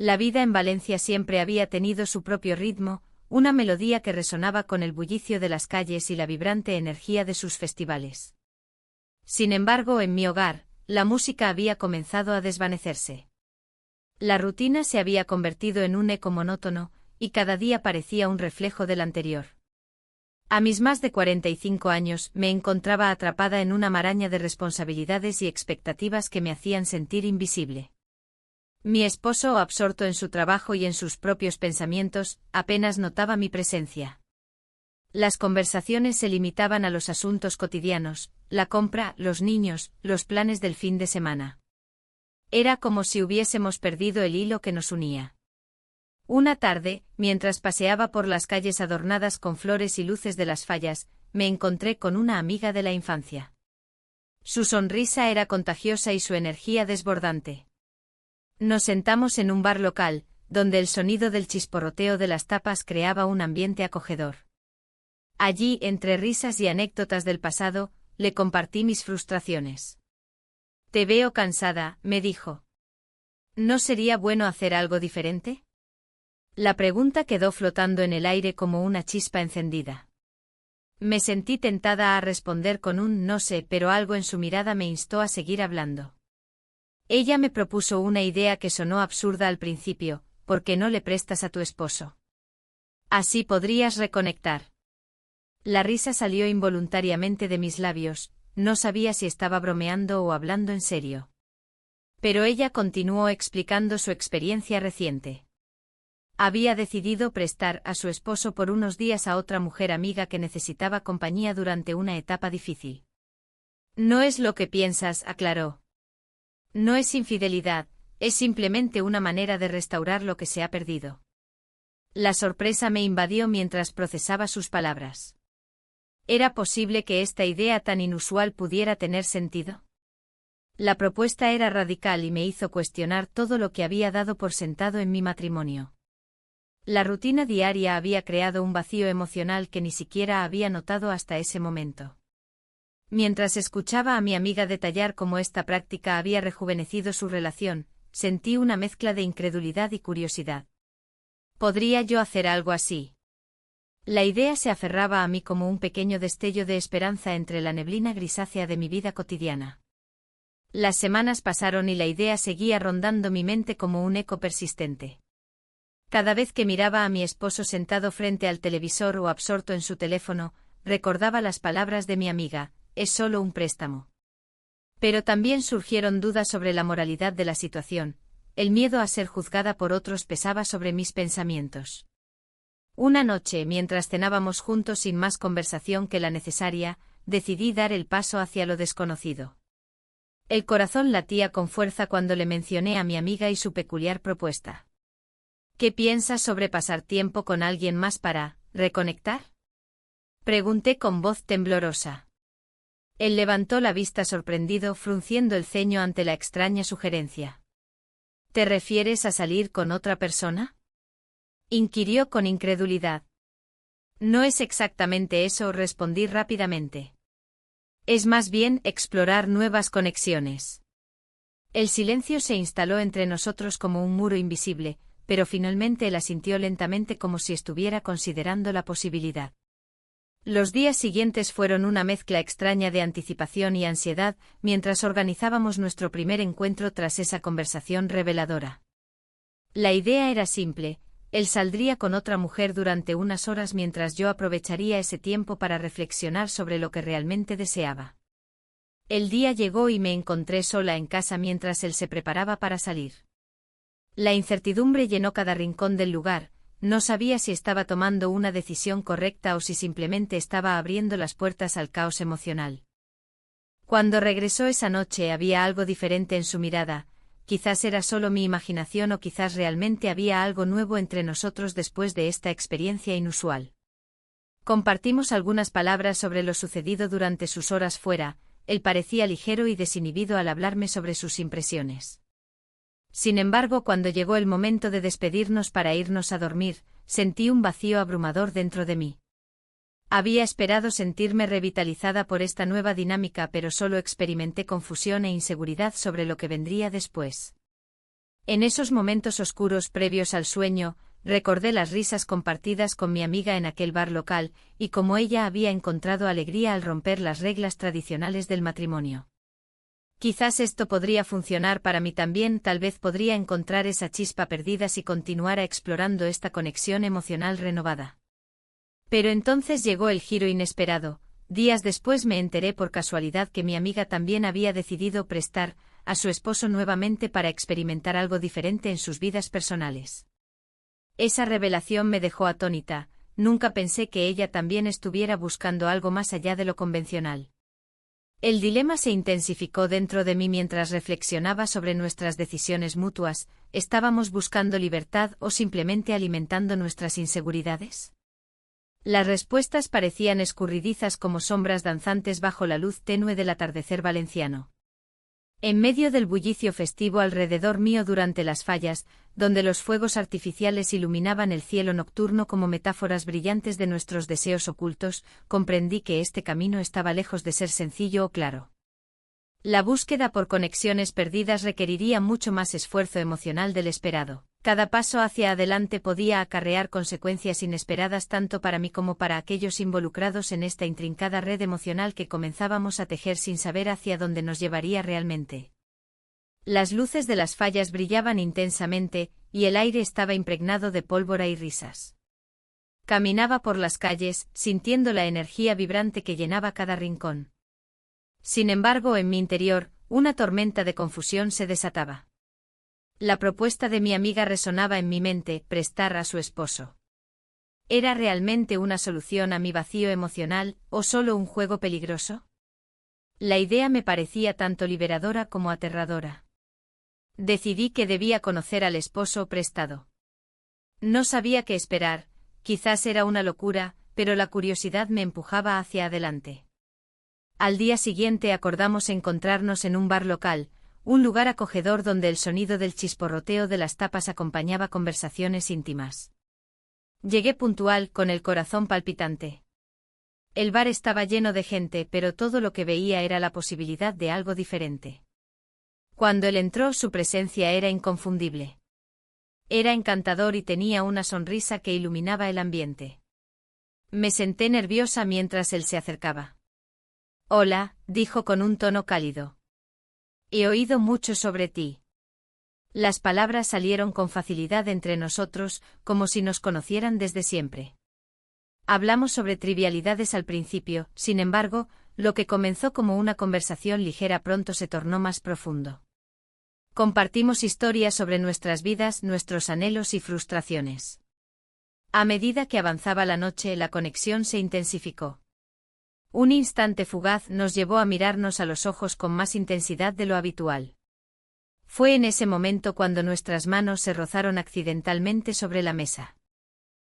La vida en Valencia siempre había tenido su propio ritmo, una melodía que resonaba con el bullicio de las calles y la vibrante energía de sus festivales. Sin embargo, en mi hogar, la música había comenzado a desvanecerse. La rutina se había convertido en un eco monótono, y cada día parecía un reflejo del anterior. A mis más de 45 años, me encontraba atrapada en una maraña de responsabilidades y expectativas que me hacían sentir invisible. Mi esposo, absorto en su trabajo y en sus propios pensamientos, apenas notaba mi presencia. Las conversaciones se limitaban a los asuntos cotidianos, la compra, los niños, los planes del fin de semana. Era como si hubiésemos perdido el hilo que nos unía. Una tarde, mientras paseaba por las calles adornadas con flores y luces de las fallas, me encontré con una amiga de la infancia. Su sonrisa era contagiosa y su energía desbordante. Nos sentamos en un bar local, donde el sonido del chisporroteo de las tapas creaba un ambiente acogedor. Allí, entre risas y anécdotas del pasado, le compartí mis frustraciones. «Te veo cansada», me dijo. «¿No sería bueno hacer algo diferente?». La pregunta quedó flotando en el aire como una chispa encendida. Me sentí tentada a responder con un no sé, pero algo en su mirada me instó a seguir hablando. Ella me propuso una idea que sonó absurda al principio: ¿por qué no le prestas a tu esposo? Así podrías reconectar. La risa salió involuntariamente de mis labios, no sabía si estaba bromeando o hablando en serio. Pero ella continuó explicando su experiencia reciente. Había decidido prestar a su esposo por unos días a otra mujer amiga que necesitaba compañía durante una etapa difícil. «No es lo que piensas», aclaró. «No es infidelidad, es simplemente una manera de restaurar lo que se ha perdido». La sorpresa me invadió mientras procesaba sus palabras. ¿Era posible que esta idea tan inusual pudiera tener sentido? La propuesta era radical y me hizo cuestionar todo lo que había dado por sentado en mi matrimonio. La rutina diaria había creado un vacío emocional que ni siquiera había notado hasta ese momento. Mientras escuchaba a mi amiga detallar cómo esta práctica había rejuvenecido su relación, sentí una mezcla de incredulidad y curiosidad. ¿Podría yo hacer algo así? La idea se aferraba a mí como un pequeño destello de esperanza entre la neblina grisácea de mi vida cotidiana. Las semanas pasaron y la idea seguía rondando mi mente como un eco persistente. Cada vez que miraba a mi esposo sentado frente al televisor o absorto en su teléfono, recordaba las palabras de mi amiga: «Es solo un préstamo». Pero también surgieron dudas sobre la moralidad de la situación, el miedo a ser juzgada por otros pesaba sobre mis pensamientos. Una noche, mientras cenábamos juntos sin más conversación que la necesaria, decidí dar el paso hacia lo desconocido. El corazón latía con fuerza cuando le mencioné a mi amiga y su peculiar propuesta. «¿Qué piensas sobre pasar tiempo con alguien más para reconectar?», pregunté con voz temblorosa. Él levantó la vista sorprendido, frunciendo el ceño ante la extraña sugerencia. «¿Te refieres a salir con otra persona?», inquirió con incredulidad. «No es exactamente eso», respondí rápidamente. «Es más bien explorar nuevas conexiones». El silencio se instaló entre nosotros como un muro invisible, pero finalmente él asintió lentamente como si estuviera considerando la posibilidad. Los días siguientes fueron una mezcla extraña de anticipación y ansiedad, mientras organizábamos nuestro primer encuentro tras esa conversación reveladora. La idea era simple: él saldría con otra mujer durante unas horas mientras yo aprovecharía ese tiempo para reflexionar sobre lo que realmente deseaba. El día llegó y me encontré sola en casa mientras él se preparaba para salir. La incertidumbre llenó cada rincón del lugar, no sabía si estaba tomando una decisión correcta o si simplemente estaba abriendo las puertas al caos emocional. Cuando regresó esa noche había algo diferente en su mirada, quizás era solo mi imaginación o quizás realmente había algo nuevo entre nosotros después de esta experiencia inusual. Compartimos algunas palabras sobre lo sucedido durante sus horas fuera, él parecía ligero y desinhibido al hablarme sobre sus impresiones. Sin embargo, cuando llegó el momento de despedirnos para irnos a dormir, sentí un vacío abrumador dentro de mí. Había esperado sentirme revitalizada por esta nueva dinámica, pero solo experimenté confusión e inseguridad sobre lo que vendría después. En esos momentos oscuros previos al sueño, recordé las risas compartidas con mi amiga en aquel bar local, y cómo ella había encontrado alegría al romper las reglas tradicionales del matrimonio. Quizás esto podría funcionar para mí también, tal vez podría encontrar esa chispa perdida si continuara explorando esta conexión emocional renovada. Pero entonces llegó el giro inesperado. Días después me enteré por casualidad que mi amiga también había decidido prestar a su esposo nuevamente para experimentar algo diferente en sus vidas personales. Esa revelación me dejó atónita, nunca pensé que ella también estuviera buscando algo más allá de lo convencional. El dilema se intensificó dentro de mí mientras reflexionaba sobre nuestras decisiones mutuas. ¿Estábamos buscando libertad o simplemente alimentando nuestras inseguridades? Las respuestas parecían escurridizas como sombras danzantes bajo la luz tenue del atardecer valenciano. En medio del bullicio festivo alrededor mío durante las fallas, donde los fuegos artificiales iluminaban el cielo nocturno como metáforas brillantes de nuestros deseos ocultos, comprendí que este camino estaba lejos de ser sencillo o claro. La búsqueda por conexiones perdidas requeriría mucho más esfuerzo emocional del esperado. Cada paso hacia adelante podía acarrear consecuencias inesperadas tanto para mí como para aquellos involucrados en esta intrincada red emocional que comenzábamos a tejer sin saber hacia dónde nos llevaría realmente. Las luces de las fallas brillaban intensamente, y el aire estaba impregnado de pólvora y risas. Caminaba por las calles, sintiendo la energía vibrante que llenaba cada rincón. Sin embargo, en mi interior, una tormenta de confusión se desataba. La propuesta de mi amiga resonaba en mi mente, prestar a su esposo. ¿Era realmente una solución a mi vacío emocional, o solo un juego peligroso? La idea me parecía tanto liberadora como aterradora. Decidí que debía conocer al esposo prestado. No sabía qué esperar, quizás era una locura, pero la curiosidad me empujaba hacia adelante. Al día siguiente acordamos encontrarnos en un bar local, un lugar acogedor donde el sonido del chisporroteo de las tapas acompañaba conversaciones íntimas. Llegué puntual, con el corazón palpitante. El bar estaba lleno de gente, pero todo lo que veía era la posibilidad de algo diferente. Cuando él entró, su presencia era inconfundible. Era encantador y tenía una sonrisa que iluminaba el ambiente. Me senté nerviosa mientras él se acercaba. «Hola», dijo con un tono cálido. «He oído mucho sobre ti». Las palabras salieron con facilidad entre nosotros, como si nos conocieran desde siempre. Hablamos sobre trivialidades al principio, sin embargo, lo que comenzó como una conversación ligera pronto se tornó más profundo. Compartimos historias sobre nuestras vidas, nuestros anhelos y frustraciones. A medida que avanzaba la noche, la conexión se intensificó. Un instante fugaz nos llevó a mirarnos a los ojos con más intensidad de lo habitual. Fue en ese momento cuando nuestras manos se rozaron accidentalmente sobre la mesa.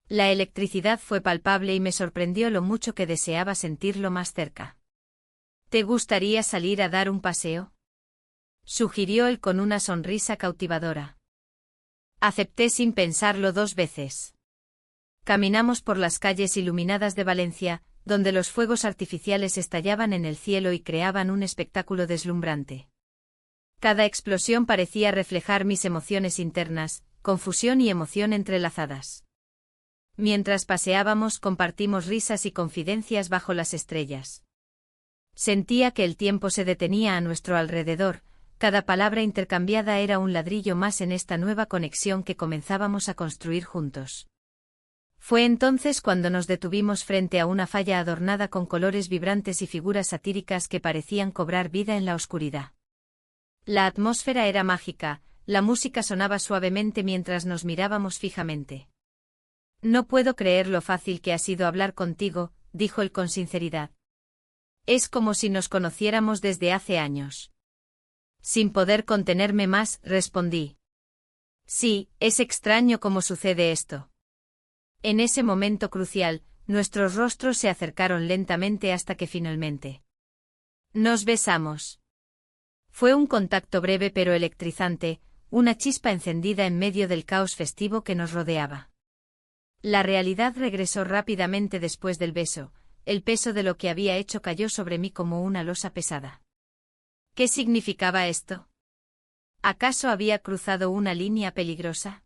La electricidad fue palpable y me sorprendió lo mucho que deseaba sentirlo más cerca. «¿Te gustaría salir a dar un paseo?», sugirió él con una sonrisa cautivadora. Acepté sin pensarlo dos veces. Caminamos por las calles iluminadas de Valencia, donde los fuegos artificiales estallaban en el cielo y creaban un espectáculo deslumbrante. Cada explosión parecía reflejar mis emociones internas, confusión y emoción entrelazadas. Mientras paseábamos, compartimos risas y confidencias bajo las estrellas. Sentía que el tiempo se detenía a nuestro alrededor, cada palabra intercambiada era un ladrillo más en esta nueva conexión que comenzábamos a construir juntos. Fue entonces cuando nos detuvimos frente a una falla adornada con colores vibrantes y figuras satíricas que parecían cobrar vida en la oscuridad. La atmósfera era mágica, la música sonaba suavemente mientras nos mirábamos fijamente. «No puedo creer lo fácil que ha sido hablar contigo», dijo él con sinceridad. «Es como si nos conociéramos desde hace años». Sin poder contenerme más, respondí. «Sí, es extraño cómo sucede esto». En ese momento crucial, nuestros rostros se acercaron lentamente hasta que finalmente nos besamos. Fue un contacto breve pero electrizante, una chispa encendida en medio del caos festivo que nos rodeaba. La realidad regresó rápidamente después del beso, el peso de lo que había hecho cayó sobre mí como una losa pesada. ¿Qué significaba esto? ¿Acaso había cruzado una línea peligrosa?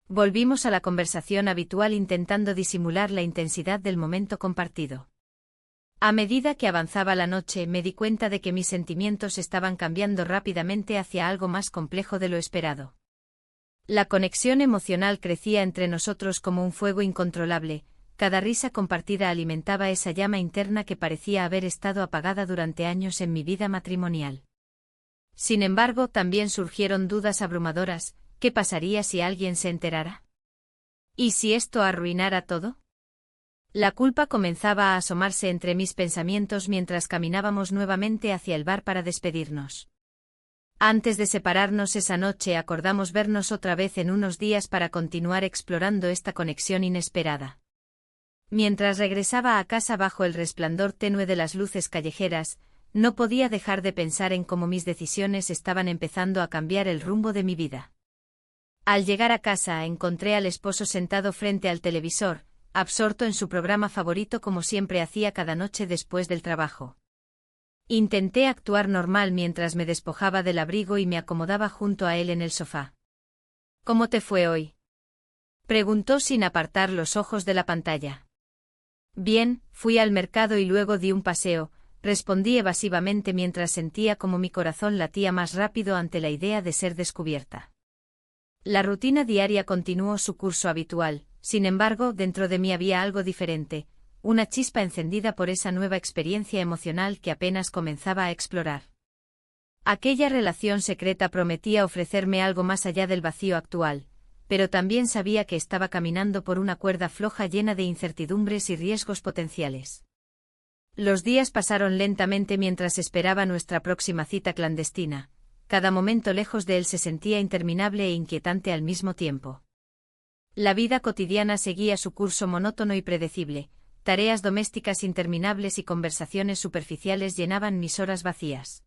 Volvimos a la conversación habitual intentando disimular la intensidad del momento compartido. A medida que avanzaba la noche me di cuenta de que mis sentimientos estaban cambiando rápidamente hacia algo más complejo de lo esperado. La conexión emocional crecía entre nosotros como un fuego incontrolable, cada risa compartida alimentaba esa llama interna que parecía haber estado apagada durante años en mi vida matrimonial. Sin embargo, también surgieron dudas abrumadoras. ¿Qué pasaría si alguien se enterara? ¿Y si esto arruinara todo? La culpa comenzaba a asomarse entre mis pensamientos mientras caminábamos nuevamente hacia el bar para despedirnos. Antes de separarnos esa noche acordamos vernos otra vez en unos días para continuar explorando esta conexión inesperada. Mientras regresaba a casa bajo el resplandor tenue de las luces callejeras, no podía dejar de pensar en cómo mis decisiones estaban empezando a cambiar el rumbo de mi vida. Al llegar a casa encontré al esposo sentado frente al televisor, absorto en su programa favorito como siempre hacía cada noche después del trabajo. Intenté actuar normal mientras me despojaba del abrigo y me acomodaba junto a él en el sofá. ¿Cómo te fue hoy?, preguntó sin apartar los ojos de la pantalla. Bien, fui al mercado y luego di un paseo, respondí evasivamente mientras sentía como mi corazón latía más rápido ante la idea de ser descubierta. La rutina diaria continuó su curso habitual, sin embargo, dentro de mí había algo diferente, una chispa encendida por esa nueva experiencia emocional que apenas comenzaba a explorar. Aquella relación secreta prometía ofrecerme algo más allá del vacío actual, pero también sabía que estaba caminando por una cuerda floja llena de incertidumbres y riesgos potenciales. Los días pasaron lentamente mientras esperaba nuestra próxima cita clandestina. Cada momento lejos de él se sentía interminable e inquietante al mismo tiempo. La vida cotidiana seguía su curso monótono y predecible, tareas domésticas interminables y conversaciones superficiales llenaban mis horas vacías.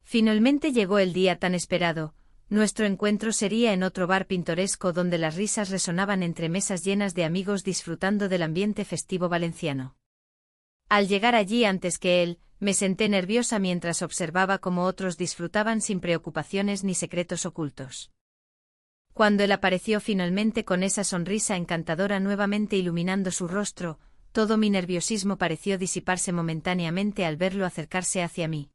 Finalmente llegó el día tan esperado. Nuestro encuentro sería en otro bar pintoresco donde las risas resonaban entre mesas llenas de amigos disfrutando del ambiente festivo valenciano. Al llegar allí antes que él, me senté nerviosa mientras observaba cómo otros disfrutaban sin preocupaciones ni secretos ocultos. Cuando él apareció finalmente con esa sonrisa encantadora nuevamente iluminando su rostro, todo mi nerviosismo pareció disiparse momentáneamente al verlo acercarse hacia mí.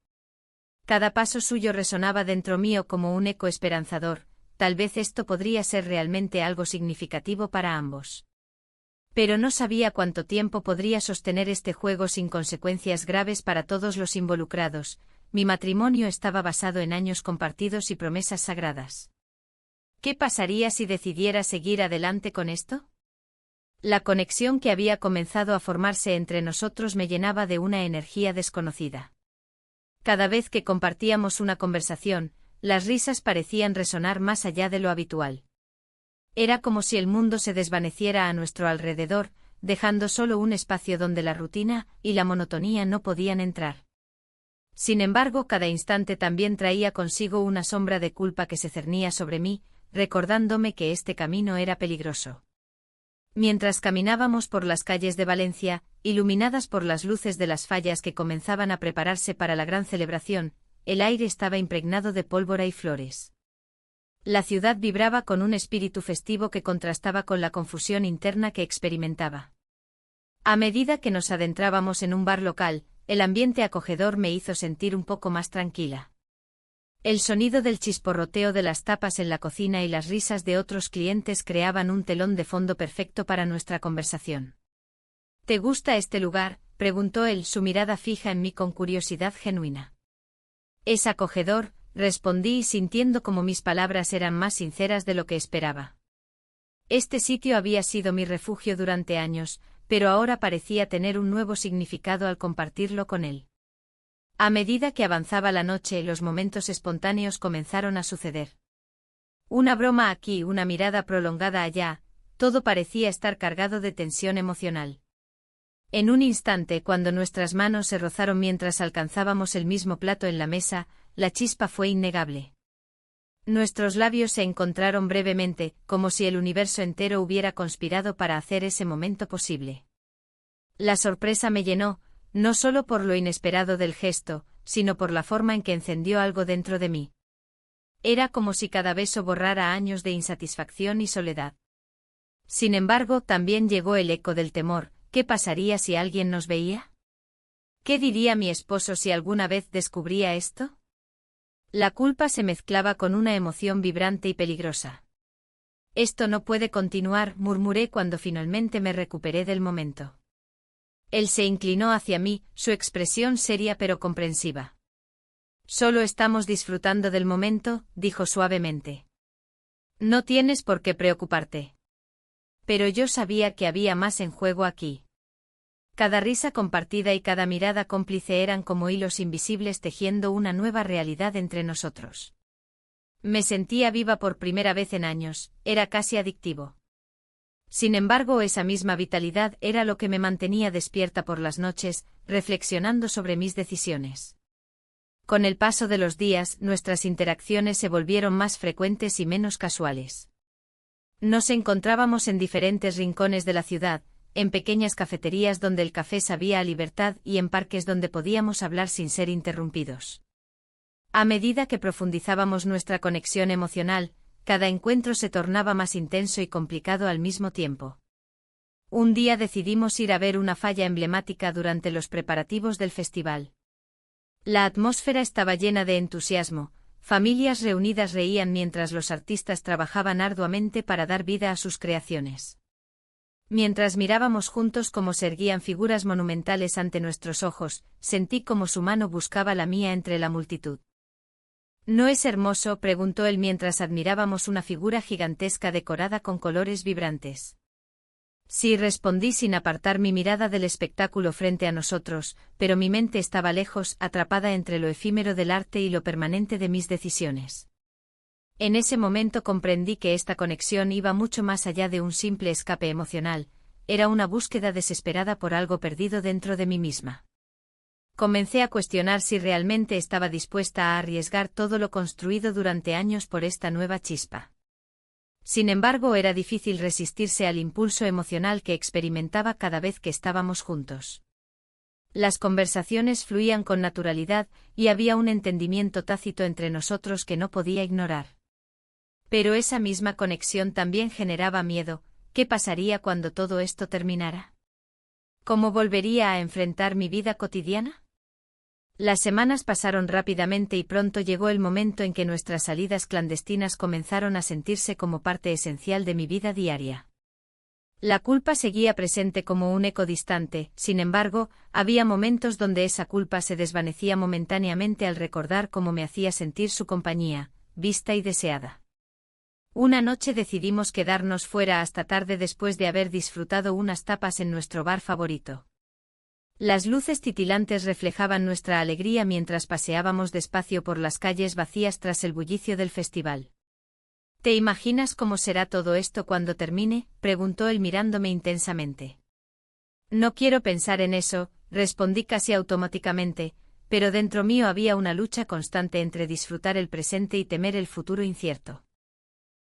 Cada paso suyo resonaba dentro mío como un eco esperanzador, tal vez esto podría ser realmente algo significativo para ambos. Pero no sabía cuánto tiempo podría sostener este juego sin consecuencias graves para todos los involucrados. Mi matrimonio estaba basado en años compartidos y promesas sagradas. ¿Qué pasaría si decidiera seguir adelante con esto? La conexión que había comenzado a formarse entre nosotros me llenaba de una energía desconocida. Cada vez que compartíamos una conversación, las risas parecían resonar más allá de lo habitual. Era como si el mundo se desvaneciera a nuestro alrededor, dejando solo un espacio donde la rutina y la monotonía no podían entrar. Sin embargo, cada instante también traía consigo una sombra de culpa que se cernía sobre mí, recordándome que este camino era peligroso. Mientras caminábamos por las calles de Valencia, iluminadas por las luces de las fallas que comenzaban a prepararse para la gran celebración, el aire estaba impregnado de pólvora y flores. La ciudad vibraba con un espíritu festivo que contrastaba con la confusión interna que experimentaba. A medida que nos adentrábamos en un bar local, el ambiente acogedor me hizo sentir un poco más tranquila. El sonido del chisporroteo de las tapas en la cocina y las risas de otros clientes creaban un telón de fondo perfecto para nuestra conversación. ¿Te gusta este lugar?, preguntó él, su mirada fija en mí con curiosidad genuina. Es acogedor, respondí sintiendo como mis palabras eran más sinceras de lo que esperaba. Este sitio había sido mi refugio durante años, pero ahora parecía tener un nuevo significado al compartirlo con él. A medida que avanzaba la noche, los momentos espontáneos comenzaron a suceder. Una broma aquí, una mirada prolongada allá, todo parecía estar cargado de tensión emocional. En un instante, cuando nuestras manos se rozaron mientras alcanzábamos el mismo plato en la mesa, la chispa fue innegable. Nuestros labios se encontraron brevemente, como si el universo entero hubiera conspirado para hacer ese momento posible. La sorpresa me llenó, no solo por lo inesperado del gesto, sino por la forma en que encendió algo dentro de mí. Era como si cada beso borrara años de insatisfacción y soledad. Sin embargo, también llegó el eco del temor. ¿Qué pasaría si alguien nos veía? ¿Qué diría mi esposo si alguna vez descubría esto? La culpa se mezclaba con una emoción vibrante y peligrosa. Esto no puede continuar, murmuré cuando finalmente me recuperé del momento. Él se inclinó hacia mí, su expresión seria pero comprensiva. Solo estamos disfrutando del momento, dijo suavemente. No tienes por qué preocuparte. Pero yo sabía que había más en juego aquí. Cada risa compartida y cada mirada cómplice eran como hilos invisibles tejiendo una nueva realidad entre nosotros. Me sentía viva por primera vez en años, era casi adictivo. Sin embargo, esa misma vitalidad era lo que me mantenía despierta por las noches, reflexionando sobre mis decisiones. Con el paso de los días, nuestras interacciones se volvieron más frecuentes y menos casuales. Nos encontrábamos en diferentes rincones de la ciudad, en pequeñas cafeterías donde el café sabía a libertad y en parques donde podíamos hablar sin ser interrumpidos. A medida que profundizábamos nuestra conexión emocional, cada encuentro se tornaba más intenso y complicado al mismo tiempo. Un día decidimos ir a ver una falla emblemática durante los preparativos del festival. La atmósfera estaba llena de entusiasmo, familias reunidas reían mientras los artistas trabajaban arduamente para dar vida a sus creaciones. Mientras mirábamos juntos cómo se erguían figuras monumentales ante nuestros ojos, sentí como su mano buscaba la mía entre la multitud. ¿No es hermoso?, preguntó él mientras admirábamos una figura gigantesca decorada con colores vibrantes. Sí, respondí sin apartar mi mirada del espectáculo frente a nosotros, pero mi mente estaba lejos, atrapada entre lo efímero del arte y lo permanente de mis decisiones. En ese momento comprendí que esta conexión iba mucho más allá de un simple escape emocional, era una búsqueda desesperada por algo perdido dentro de mí misma. Comencé a cuestionar si realmente estaba dispuesta a arriesgar todo lo construido durante años por esta nueva chispa. Sin embargo, era difícil resistirse al impulso emocional que experimentaba cada vez que estábamos juntos. Las conversaciones fluían con naturalidad, y había un entendimiento tácito entre nosotros que no podía ignorar. Pero esa misma conexión también generaba miedo. ¿Qué pasaría cuando todo esto terminara? ¿Cómo volvería a enfrentar mi vida cotidiana? Las semanas pasaron rápidamente y pronto llegó el momento en que nuestras salidas clandestinas comenzaron a sentirse como parte esencial de mi vida diaria. La culpa seguía presente como un eco distante, sin embargo, había momentos donde esa culpa se desvanecía momentáneamente al recordar cómo me hacía sentir su compañía, vista y deseada. Una noche decidimos quedarnos fuera hasta tarde después de haber disfrutado unas tapas en nuestro bar favorito. Las luces titilantes reflejaban nuestra alegría mientras paseábamos despacio por las calles vacías tras el bullicio del festival. ¿Te imaginas cómo será todo esto cuando termine?, preguntó él mirándome intensamente. No quiero pensar en eso, respondí casi automáticamente, pero dentro mío había una lucha constante entre disfrutar el presente y temer el futuro incierto.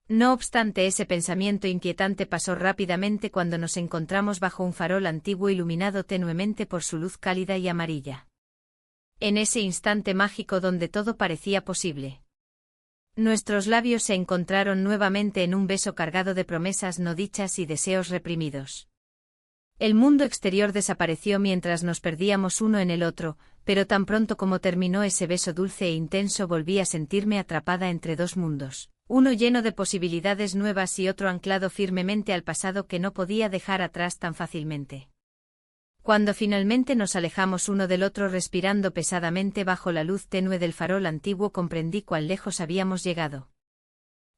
No obstante, ese pensamiento inquietante pasó rápidamente cuando nos encontramos bajo un farol antiguo iluminado tenuemente por su luz cálida y amarilla. En ese instante mágico donde todo parecía posible. Nuestros labios se encontraron nuevamente en un beso cargado de promesas no dichas y deseos reprimidos. El mundo exterior desapareció mientras nos perdíamos uno en el otro, pero tan pronto como terminó ese beso dulce e intenso volví a sentirme atrapada entre dos mundos. Uno lleno de posibilidades nuevas y otro anclado firmemente al pasado que no podía dejar atrás tan fácilmente. Cuando finalmente nos alejamos uno del otro respirando pesadamente bajo la luz tenue del farol antiguo comprendí cuán lejos habíamos llegado.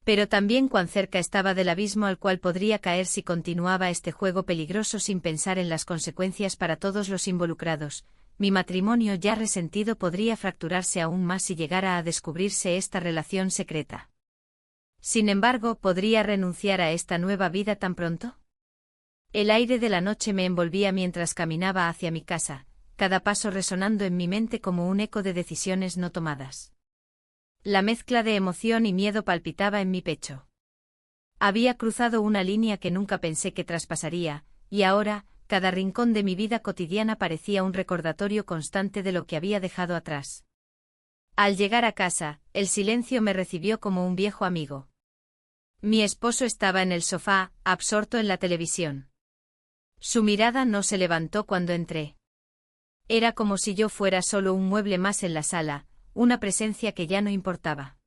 Pero también cuán cerca estaba del abismo al cual podría caer si continuaba este juego peligroso sin pensar en las consecuencias para todos los involucrados. Mi matrimonio ya resentido podría fracturarse aún más si llegara a descubrirse esta relación secreta. Sin embargo, ¿podría renunciar a esta nueva vida tan pronto? El aire de la noche me envolvía mientras caminaba hacia mi casa, cada paso resonando en mi mente como un eco de decisiones no tomadas. La mezcla de emoción y miedo palpitaba en mi pecho. Había cruzado una línea que nunca pensé que traspasaría, y ahora, cada rincón de mi vida cotidiana parecía un recordatorio constante de lo que había dejado atrás. Al llegar a casa, el silencio me recibió como un viejo amigo. Mi esposo estaba en el sofá, absorto en la televisión. Su mirada no se levantó cuando entré. Era como si yo fuera solo un mueble más en la sala, una presencia que ya no importaba.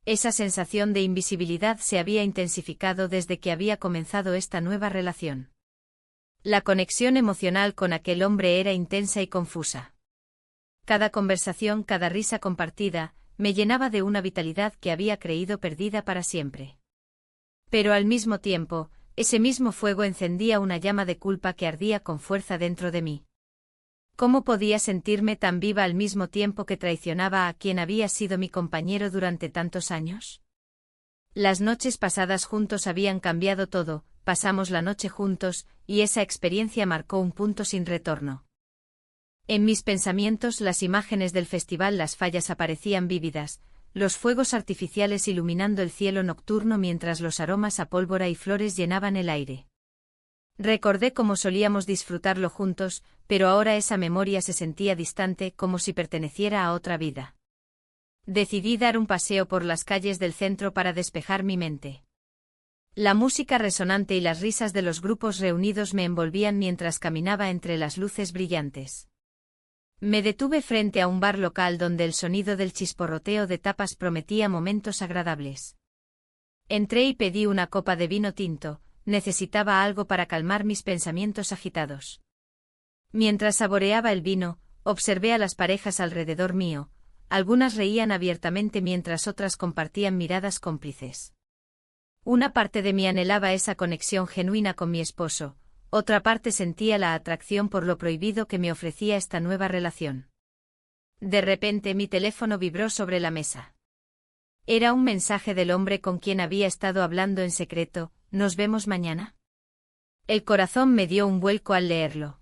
Esa sensación de invisibilidad se había intensificado desde que había comenzado esta nueva relación. La conexión emocional con aquel hombre era intensa y confusa. Cada conversación, cada risa compartida, me llenaba de una vitalidad que había creído perdida para siempre. Pero al mismo tiempo, ese mismo fuego encendía una llama de culpa que ardía con fuerza dentro de mí. ¿Cómo podía sentirme tan viva al mismo tiempo que traicionaba a quien había sido mi compañero durante tantos años? Las noches pasadas juntos habían cambiado todo, pasamos la noche juntos, y esa experiencia marcó un punto sin retorno. En mis pensamientos las imágenes del festival Las Fallas aparecían vívidas, los fuegos artificiales iluminando el cielo nocturno mientras los aromas a pólvora y flores llenaban el aire. Recordé cómo solíamos disfrutarlo juntos, pero ahora esa memoria se sentía distante, como si perteneciera a otra vida. Decidí dar un paseo por las calles del centro para despejar mi mente. La música resonante y las risas de los grupos reunidos me envolvían mientras caminaba entre las luces brillantes. Me detuve frente a un bar local donde el sonido del chisporroteo de tapas prometía momentos agradables. Entré y pedí una copa de vino tinto. Necesitaba algo para calmar mis pensamientos agitados. Mientras saboreaba el vino, observé a las parejas alrededor mío, algunas reían abiertamente mientras otras compartían miradas cómplices. Una parte de mí anhelaba esa conexión genuina con mi esposo, otra parte sentía la atracción por lo prohibido que me ofrecía esta nueva relación. De repente mi teléfono vibró sobre la mesa. Era un mensaje del hombre con quien había estado hablando en secreto. ¿Nos vemos mañana? El corazón me dio un vuelco al leerlo.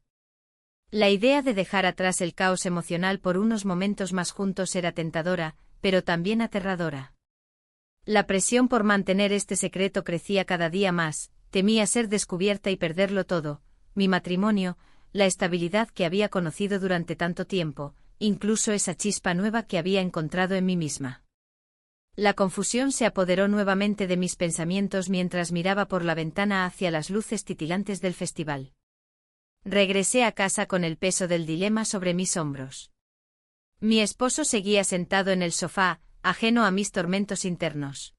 La idea de dejar atrás el caos emocional por unos momentos más juntos era tentadora, pero también aterradora. La presión por mantener este secreto crecía cada día más, temía ser descubierta y perderlo todo, mi matrimonio, la estabilidad que había conocido durante tanto tiempo, incluso esa chispa nueva que había encontrado en mí misma. La confusión se apoderó nuevamente de mis pensamientos mientras miraba por la ventana hacia las luces titilantes del festival. Regresé a casa con el peso del dilema sobre mis hombros. Mi esposo seguía sentado en el sofá, ajeno a mis tormentos internos.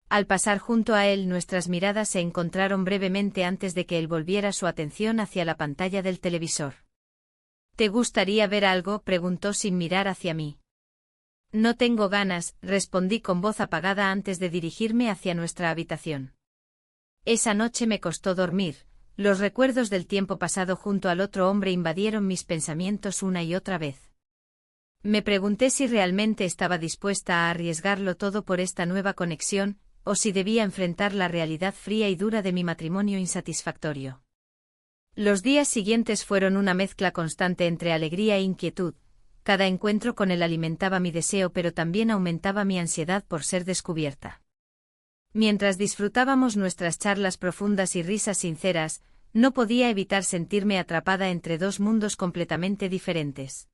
Al pasar junto a él nuestras miradas se encontraron brevemente antes de que él volviera su atención hacia la pantalla del televisor. ¿Te gustaría ver algo?, preguntó sin mirar hacia mí. No tengo ganas, respondí con voz apagada antes de dirigirme hacia nuestra habitación. Esa noche me costó dormir, los recuerdos del tiempo pasado junto al otro hombre invadieron mis pensamientos una y otra vez. Me pregunté si realmente estaba dispuesta a arriesgarlo todo por esta nueva conexión, o si debía enfrentar la realidad fría y dura de mi matrimonio insatisfactorio. Los días siguientes fueron una mezcla constante entre alegría e inquietud. Cada encuentro con él alimentaba mi deseo pero también aumentaba mi ansiedad por ser descubierta. Mientras disfrutábamos nuestras charlas profundas y risas sinceras, no podía evitar sentirme atrapada entre dos mundos completamente diferentes.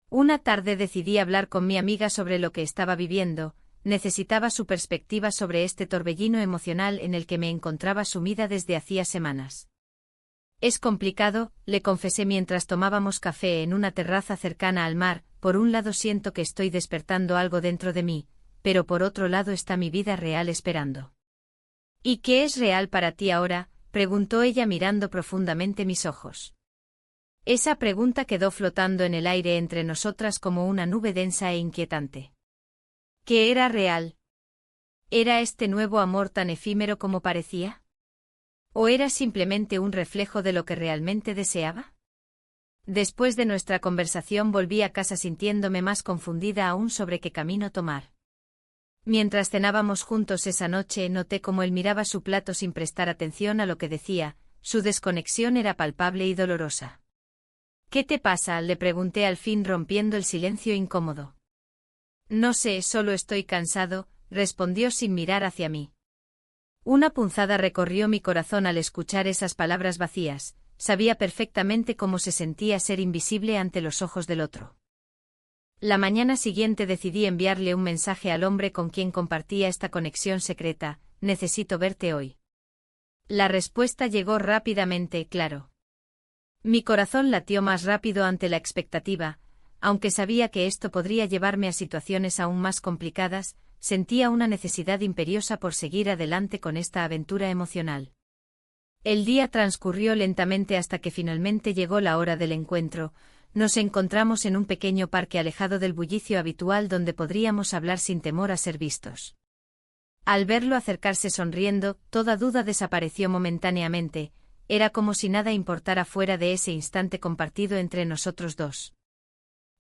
Una tarde decidí hablar con mi amiga sobre lo que estaba viviendo, necesitaba su perspectiva sobre este torbellino emocional en el que me encontraba sumida desde hacía semanas. Es complicado, le confesé mientras tomábamos café en una terraza cercana al mar, por un lado siento que estoy despertando algo dentro de mí, pero por otro lado está mi vida real esperando. ¿Y qué es real para ti ahora?, preguntó ella mirando profundamente mis ojos. Esa pregunta quedó flotando en el aire entre nosotras como una nube densa e inquietante. ¿Qué era real? ¿Era este nuevo amor tan efímero como parecía? ¿O era simplemente un reflejo de lo que realmente deseaba? Después de nuestra conversación volví a casa sintiéndome más confundida aún sobre qué camino tomar. Mientras cenábamos juntos esa noche noté cómo él miraba su plato sin prestar atención a lo que decía, su desconexión era palpable y dolorosa. ¿Qué te pasa?, le pregunté al fin rompiendo el silencio incómodo. No sé, solo estoy cansado, respondió sin mirar hacia mí. Una punzada recorrió mi corazón al escuchar esas palabras vacías, sabía perfectamente cómo se sentía ser invisible ante los ojos del otro. La mañana siguiente decidí enviarle un mensaje al hombre con quien compartía esta conexión secreta: necesito verte hoy. La respuesta llegó rápidamente, claro. Mi corazón latió más rápido ante la expectativa, aunque sabía que esto podría llevarme a situaciones aún más complicadas. Sentía una necesidad imperiosa por seguir adelante con esta aventura emocional. El día transcurrió lentamente hasta que finalmente llegó la hora del encuentro. Nos encontramos en un pequeño parque alejado del bullicio habitual donde podríamos hablar sin temor a ser vistos. Al verlo acercarse sonriendo, toda duda desapareció momentáneamente. Era como si nada importara fuera de ese instante compartido entre nosotros dos.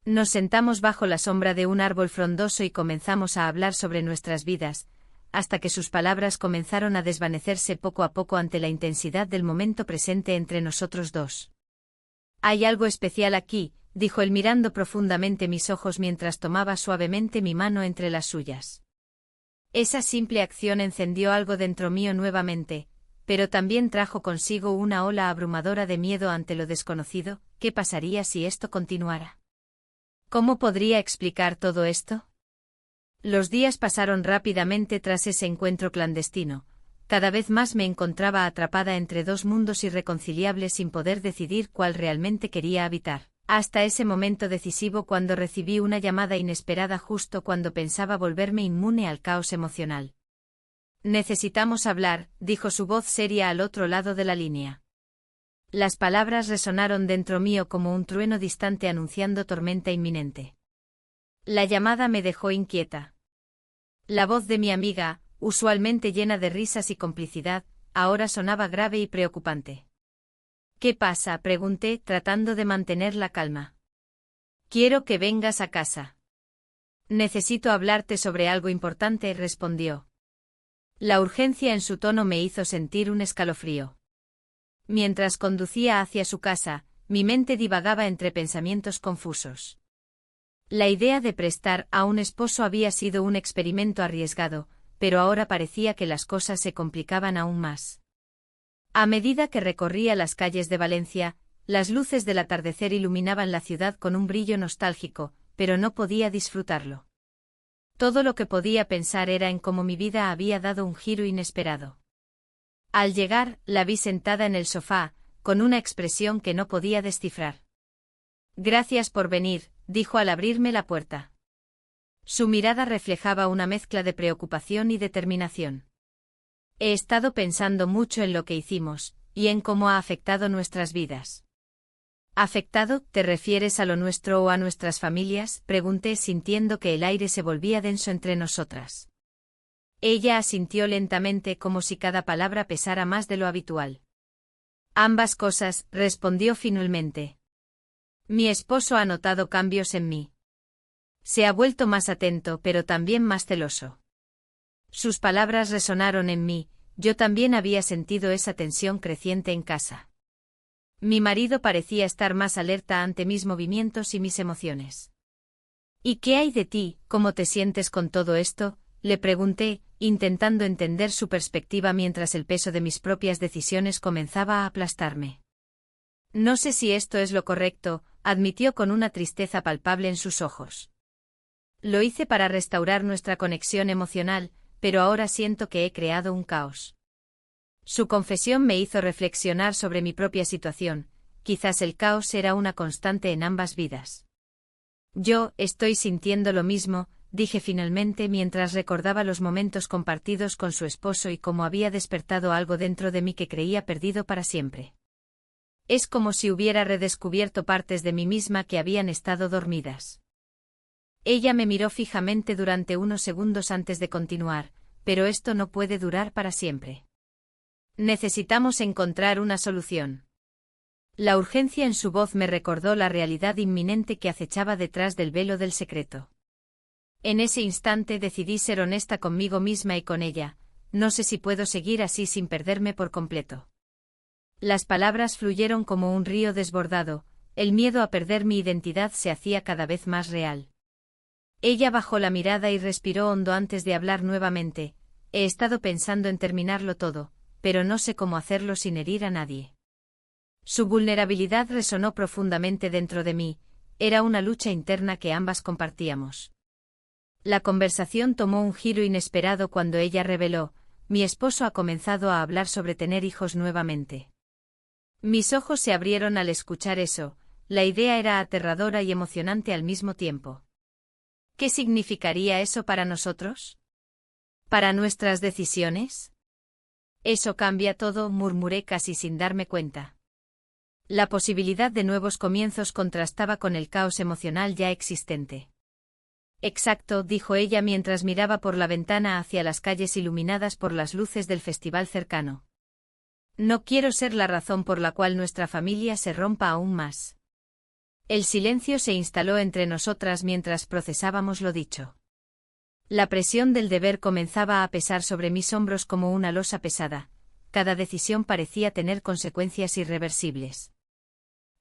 Nos sentamos bajo la sombra de un árbol frondoso y comenzamos a hablar sobre nuestras vidas, hasta que sus palabras comenzaron a desvanecerse poco a poco ante la intensidad del momento presente entre nosotros dos. «Hay algo especial aquí», dijo él mirando profundamente mis ojos mientras tomaba suavemente mi mano entre las suyas. Esa simple acción encendió algo dentro mío nuevamente, pero también trajo consigo una ola abrumadora de miedo ante lo desconocido. ¿Qué pasaría si esto continuara? ¿Cómo podría explicar todo esto? Los días pasaron rápidamente tras ese encuentro clandestino. Cada vez más me encontraba atrapada entre dos mundos irreconciliables sin poder decidir cuál realmente quería habitar. Hasta ese momento decisivo cuando recibí una llamada inesperada justo cuando pensaba volverme inmune al caos emocional. «Necesitamos hablar», dijo su voz seria al otro lado de la línea. Las palabras resonaron dentro mío como un trueno distante anunciando tormenta inminente. La llamada me dejó inquieta. La voz de mi amiga, usualmente llena de risas y complicidad, ahora sonaba grave y preocupante. «¿Qué pasa?», pregunté, tratando de mantener la calma. «Quiero que vengas a casa». «Necesito hablarte sobre algo importante», respondió. La urgencia en su tono me hizo sentir un escalofrío. Mientras conducía hacia su casa, mi mente divagaba entre pensamientos confusos. La idea de prestar a un esposo había sido un experimento arriesgado, pero ahora parecía que las cosas se complicaban aún más. A medida que recorría las calles de Valencia, las luces del atardecer iluminaban la ciudad con un brillo nostálgico, pero no podía disfrutarlo. Todo lo que podía pensar era en cómo mi vida había dado un giro inesperado. Al llegar, la vi sentada en el sofá, con una expresión que no podía descifrar. «Gracias por venir», dijo al abrirme la puerta. Su mirada reflejaba una mezcla de preocupación y determinación. «He estado pensando mucho en lo que hicimos, y en cómo ha afectado nuestras vidas». «¿Afectado? ¿Te refieres a lo nuestro o a nuestras familias?», pregunté sintiendo que el aire se volvía denso entre nosotras. Ella asintió lentamente como si cada palabra pesara más de lo habitual. «Ambas cosas», respondió finalmente. «Mi esposo ha notado cambios en mí. Se ha vuelto más atento pero también más celoso». Sus palabras resonaron en mí, yo también había sentido esa tensión creciente en casa. Mi marido parecía estar más alerta ante mis movimientos y mis emociones. «¿Y qué hay de ti? ¿Cómo te sientes con todo esto?», le pregunté, intentando entender su perspectiva mientras el peso de mis propias decisiones comenzaba a aplastarme. «No sé si esto es lo correcto», admitió con una tristeza palpable en sus ojos. «Lo hice para restaurar nuestra conexión emocional, pero ahora siento que he creado un caos». Su confesión me hizo reflexionar sobre mi propia situación. Quizás el caos era una constante en ambas vidas. «Yo estoy sintiendo lo mismo», dije finalmente mientras recordaba los momentos compartidos con su esposo y cómo había despertado algo dentro de mí que creía perdido para siempre. Es como si hubiera redescubierto partes de mí misma que habían estado dormidas. Ella me miró fijamente durante unos segundos antes de continuar, «pero esto no puede durar para siempre. Necesitamos encontrar una solución». La urgencia en su voz me recordó la realidad inminente que acechaba detrás del velo del secreto. En ese instante decidí ser honesta conmigo misma y con ella. «No sé si puedo seguir así sin perderme por completo». Las palabras fluyeron como un río desbordado, el miedo a perder mi identidad se hacía cada vez más real. Ella bajó la mirada y respiró hondo antes de hablar nuevamente. «He estado pensando en terminarlo todo, pero no sé cómo hacerlo sin herir a nadie». Su vulnerabilidad resonó profundamente dentro de mí. era una lucha interna que ambas compartíamos. La conversación tomó un giro inesperado cuando ella reveló: mi esposo ha comenzado a hablar sobre tener hijos nuevamente. Mis ojos se abrieron al escuchar eso, la idea era aterradora y emocionante al mismo tiempo. ¿Qué significaría eso para nosotros? ¿Para nuestras decisiones? Eso cambia todo, murmuré casi sin darme cuenta. La posibilidad de nuevos comienzos contrastaba con el caos emocional ya existente. Exacto, dijo ella mientras miraba por la ventana hacia las calles iluminadas por las luces del festival cercano. No quiero ser la razón por la cual nuestra familia se rompa aún más. El silencio se instaló entre nosotras mientras procesábamos lo dicho. La presión del deber comenzaba a pesar sobre mis hombros como una losa pesada. Cada decisión parecía tener consecuencias irreversibles.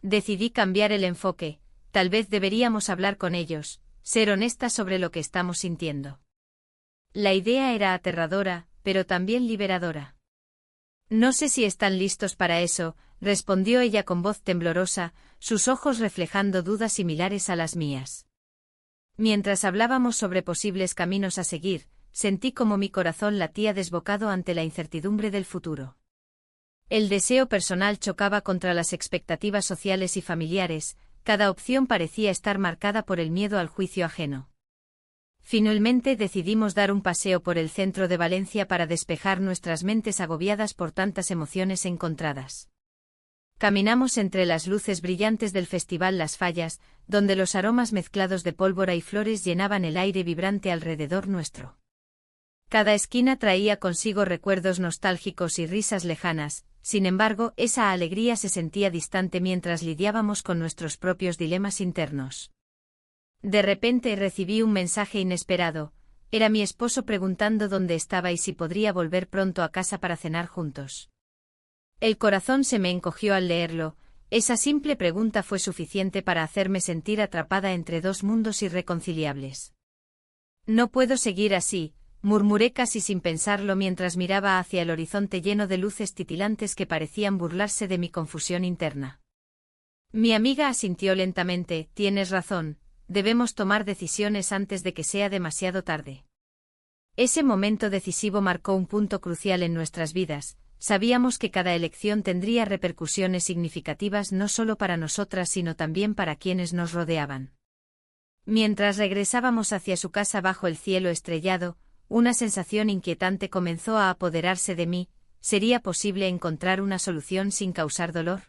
Decidí cambiar el enfoque. Tal vez deberíamos hablar con ellos, ser honestas sobre lo que estamos sintiendo. La idea era aterradora, pero también liberadora. No sé si están listos para eso, respondió ella con voz temblorosa, sus ojos reflejando dudas similares a las mías. Mientras hablábamos sobre posibles caminos a seguir, sentí como mi corazón latía desbocado ante la incertidumbre del futuro. El deseo personal chocaba contra las expectativas sociales y familiares, cada opción parecía estar marcada por el miedo al juicio ajeno. Finalmente decidimos dar un paseo por el centro de Valencia para despejar nuestras mentes agobiadas por tantas emociones encontradas. Caminamos entre las luces brillantes del festival Las Fallas, donde los aromas mezclados de pólvora y flores llenaban el aire vibrante alrededor nuestro. Cada esquina traía consigo recuerdos nostálgicos y risas lejanas, sin embargo, esa alegría se sentía distante mientras lidiábamos con nuestros propios dilemas internos. De repente recibí un mensaje inesperado, era mi esposo preguntando dónde estaba y si podría volver pronto a casa para cenar juntos. El corazón se me encogió al leerlo, esa simple pregunta fue suficiente para hacerme sentir atrapada entre dos mundos irreconciliables. No puedo seguir así, murmuré casi sin pensarlo mientras miraba hacia el horizonte lleno de luces titilantes que parecían burlarse de mi confusión interna. Mi amiga asintió lentamente, tienes razón, debemos tomar decisiones antes de que sea demasiado tarde. Ese momento decisivo marcó un punto crucial en nuestras vidas. Sabíamos que cada elección tendría repercusiones significativas no solo para nosotras sino también para quienes nos rodeaban. Mientras regresábamos hacia su casa bajo el cielo estrellado, una sensación inquietante comenzó a apoderarse de mí. ¿Sería posible encontrar una solución sin causar dolor?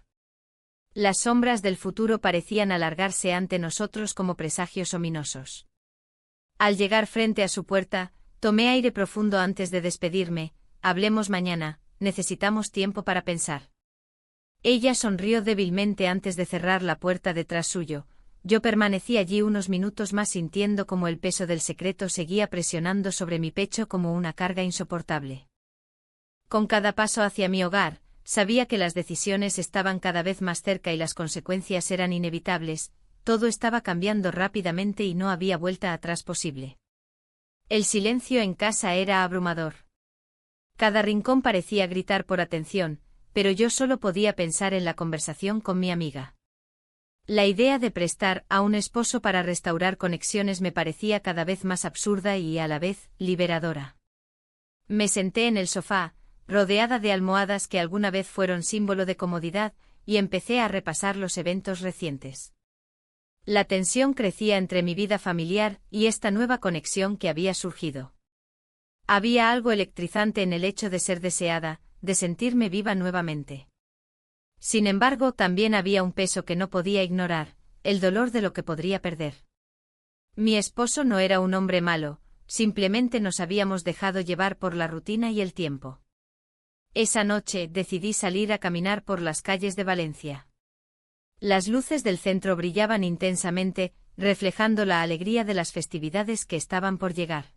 Las sombras del futuro parecían alargarse ante nosotros como presagios ominosos. Al llegar frente a su puerta, tomé aire profundo antes de despedirme. Hablemos mañana. Necesitamos tiempo para pensar. Ella sonrió débilmente antes de cerrar la puerta detrás suyo. Yo permanecí allí unos minutos más sintiendo como el peso del secreto seguía presionando sobre mi pecho como una carga insoportable. Con cada paso hacia mi hogar, sabía que las decisiones estaban cada vez más cerca y las consecuencias eran inevitables, todo estaba cambiando rápidamente y no había vuelta atrás posible. El silencio en casa era abrumador. Cada rincón parecía gritar por atención, pero yo solo podía pensar en la conversación con mi amiga. La idea de prestar a un esposo para restaurar conexiones me parecía cada vez más absurda y a la vez liberadora. Me senté en el sofá, rodeada de almohadas que alguna vez fueron símbolo de comodidad, y empecé a repasar los eventos recientes. La tensión crecía entre mi vida familiar y esta nueva conexión que había surgido. Había algo electrizante en el hecho de ser deseada, de sentirme viva nuevamente. Sin embargo, también había un peso que no podía ignorar, el dolor de lo que podría perder. Mi esposo no era un hombre malo, simplemente nos habíamos dejado llevar por la rutina y el tiempo. Esa noche decidí salir a caminar por las calles de Valencia. Las luces del centro brillaban intensamente, reflejando la alegría de las festividades que estaban por llegar.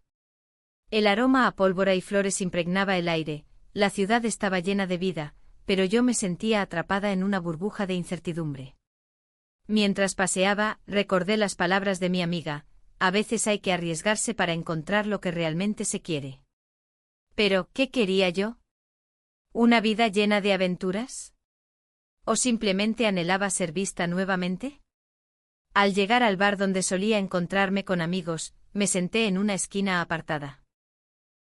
El aroma a pólvora y flores impregnaba el aire, la ciudad estaba llena de vida, pero yo me sentía atrapada en una burbuja de incertidumbre. Mientras paseaba, recordé las palabras de mi amiga, a veces hay que arriesgarse para encontrar lo que realmente se quiere. Pero, ¿qué quería yo? ¿Una vida llena de aventuras? ¿O simplemente anhelaba ser vista nuevamente? Al llegar al bar donde solía encontrarme con amigos, me senté en una esquina apartada.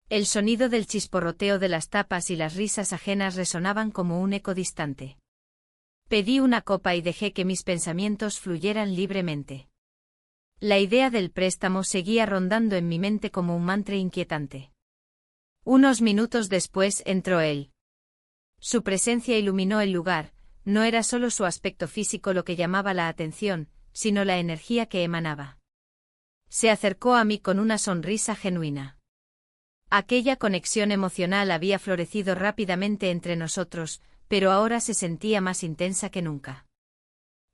El sonido del chisporroteo de las tapas y las risas ajenas resonaban como un eco distante. Pedí una copa y dejé que mis pensamientos fluyeran libremente. La idea del préstamo seguía rondando en mi mente como un mantra inquietante. Unos minutos después entró él. Su presencia iluminó el lugar, no era solo su aspecto físico lo que llamaba la atención, sino la energía que emanaba. Se acercó a mí con una sonrisa genuina. Aquella conexión emocional había florecido rápidamente entre nosotros, pero ahora se sentía más intensa que nunca.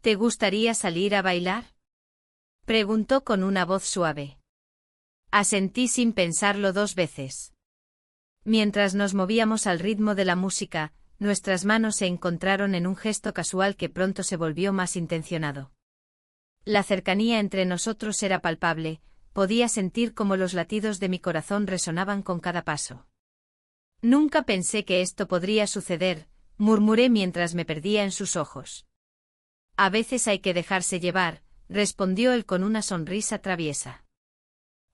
¿Te gustaría salir a bailar?, preguntó con una voz suave. Asentí sin pensarlo 2 veces. Mientras nos movíamos al ritmo de la música, nuestras manos se encontraron en un gesto casual que pronto se volvió más intencionado. La cercanía entre nosotros era palpable, podía sentir cómo los latidos de mi corazón resonaban con cada paso. Nunca pensé que esto podría suceder, murmuré mientras me perdía en sus ojos. A veces hay que dejarse llevar, respondió él con una sonrisa traviesa.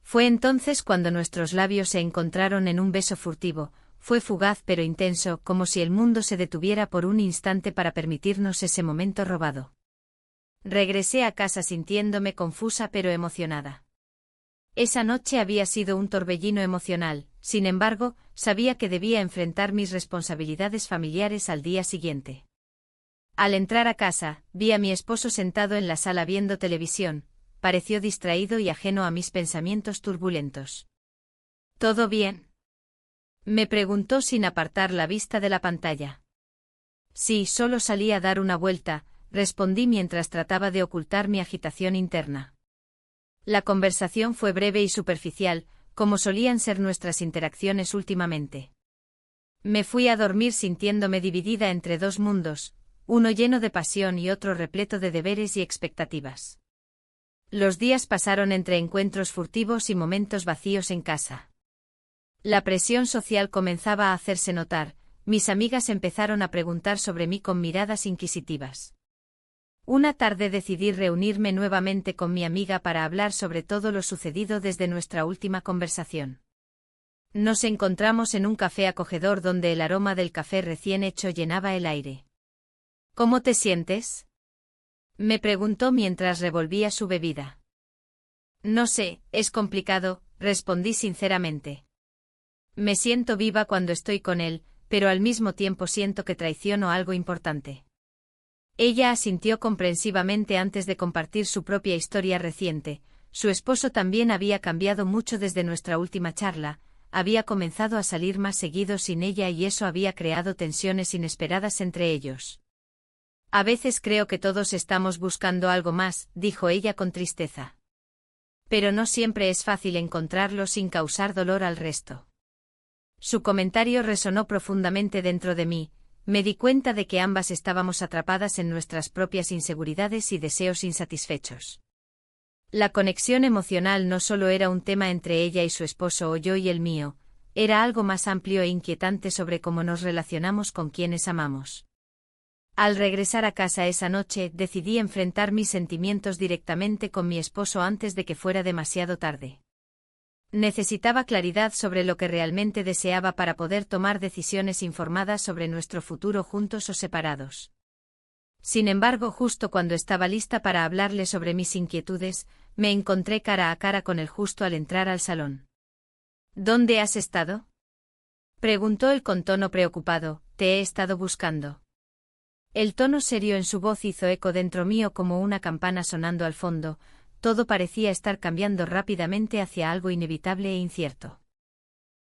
Fue entonces cuando nuestros labios se encontraron en un beso furtivo, fue fugaz pero intenso, como si el mundo se detuviera por un instante para permitirnos ese momento robado. Regresé a casa sintiéndome confusa pero emocionada. Esa noche había sido un torbellino emocional, sin embargo, sabía que debía enfrentar mis responsabilidades familiares al día siguiente. Al entrar a casa, vi a mi esposo sentado en la sala viendo televisión, pareció distraído y ajeno a mis pensamientos turbulentos. ¿Todo bien?, me preguntó sin apartar la vista de la pantalla. Sí, solo salí a dar una vuelta, respondí mientras trataba de ocultar mi agitación interna. La conversación fue breve y superficial, como solían ser nuestras interacciones últimamente. Me fui a dormir sintiéndome dividida entre 2 mundos, uno lleno de pasión y otro repleto de deberes y expectativas. Los días pasaron entre encuentros furtivos y momentos vacíos en casa. La presión social comenzaba a hacerse notar, mis amigas empezaron a preguntar sobre mí con miradas inquisitivas. Una tarde decidí reunirme nuevamente con mi amiga para hablar sobre todo lo sucedido desde nuestra última conversación. Nos encontramos en un café acogedor donde el aroma del café recién hecho llenaba el aire. ¿Cómo te sientes?, me preguntó mientras revolvía su bebida. No sé, es complicado, respondí sinceramente. Me siento viva cuando estoy con él, pero al mismo tiempo siento que traiciono algo importante. Ella asintió comprensivamente antes de compartir su propia historia reciente. Su esposo también había cambiado mucho desde nuestra última charla, había comenzado a salir más seguido sin ella y eso había creado tensiones inesperadas entre ellos. A veces creo que todos estamos buscando algo más, dijo ella con tristeza. Pero no siempre es fácil encontrarlo sin causar dolor al resto. Su comentario resonó profundamente dentro de mí, me di cuenta de que ambas estábamos atrapadas en nuestras propias inseguridades y deseos insatisfechos. La conexión emocional no solo era un tema entre ella y su esposo o yo y el mío, era algo más amplio e inquietante sobre cómo nos relacionamos con quienes amamos. Al regresar a casa esa noche, decidí enfrentar mis sentimientos directamente con mi esposo antes de que fuera demasiado tarde. Necesitaba claridad sobre lo que realmente deseaba para poder tomar decisiones informadas sobre nuestro futuro juntos o separados. Sin embargo, justo cuando estaba lista para hablarle sobre mis inquietudes, me encontré cara a cara con él justo al entrar al salón. ¿Dónde has estado?, preguntó él con tono preocupado. Te he estado buscando. El tono serio en su voz hizo eco dentro mío como una campana sonando al fondo. Todo parecía estar cambiando rápidamente hacia algo inevitable e incierto.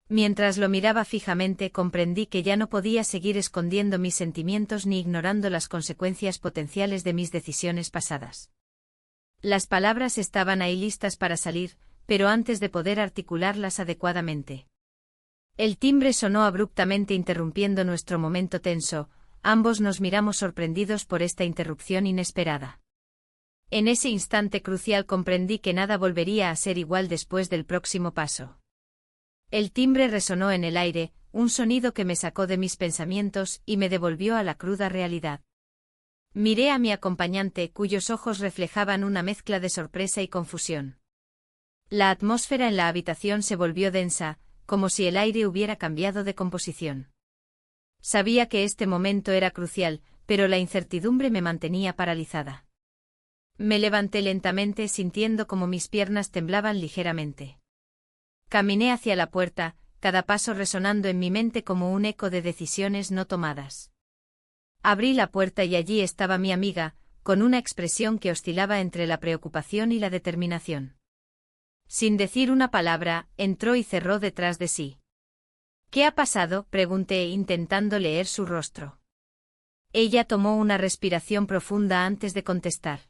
Mientras lo miraba fijamente, comprendí que ya no podía seguir escondiendo mis sentimientos ni ignorando las consecuencias potenciales de mis decisiones pasadas. Las palabras estaban ahí listas para salir, pero antes de poder articularlas adecuadamente. El timbre sonó abruptamente interrumpiendo nuestro momento tenso, ambos nos miramos sorprendidos por esta interrupción inesperada. En ese instante crucial comprendí que nada volvería a ser igual después del próximo paso. El timbre resonó en el aire, un sonido que me sacó de mis pensamientos y me devolvió a la cruda realidad. Miré a mi acompañante, cuyos ojos reflejaban una mezcla de sorpresa y confusión. La atmósfera en la habitación se volvió densa, como si el aire hubiera cambiado de composición. Sabía que este momento era crucial, pero la incertidumbre me mantenía paralizada. Me levanté lentamente sintiendo como mis piernas temblaban ligeramente. Caminé hacia la puerta, cada paso resonando en mi mente como un eco de decisiones no tomadas. Abrí la puerta y allí estaba mi amiga, con una expresión que oscilaba entre la preocupación y la determinación. Sin decir una palabra, entró y cerró detrás de sí. ¿Qué ha pasado?, pregunté intentando leer su rostro. Ella tomó una respiración profunda antes de contestar.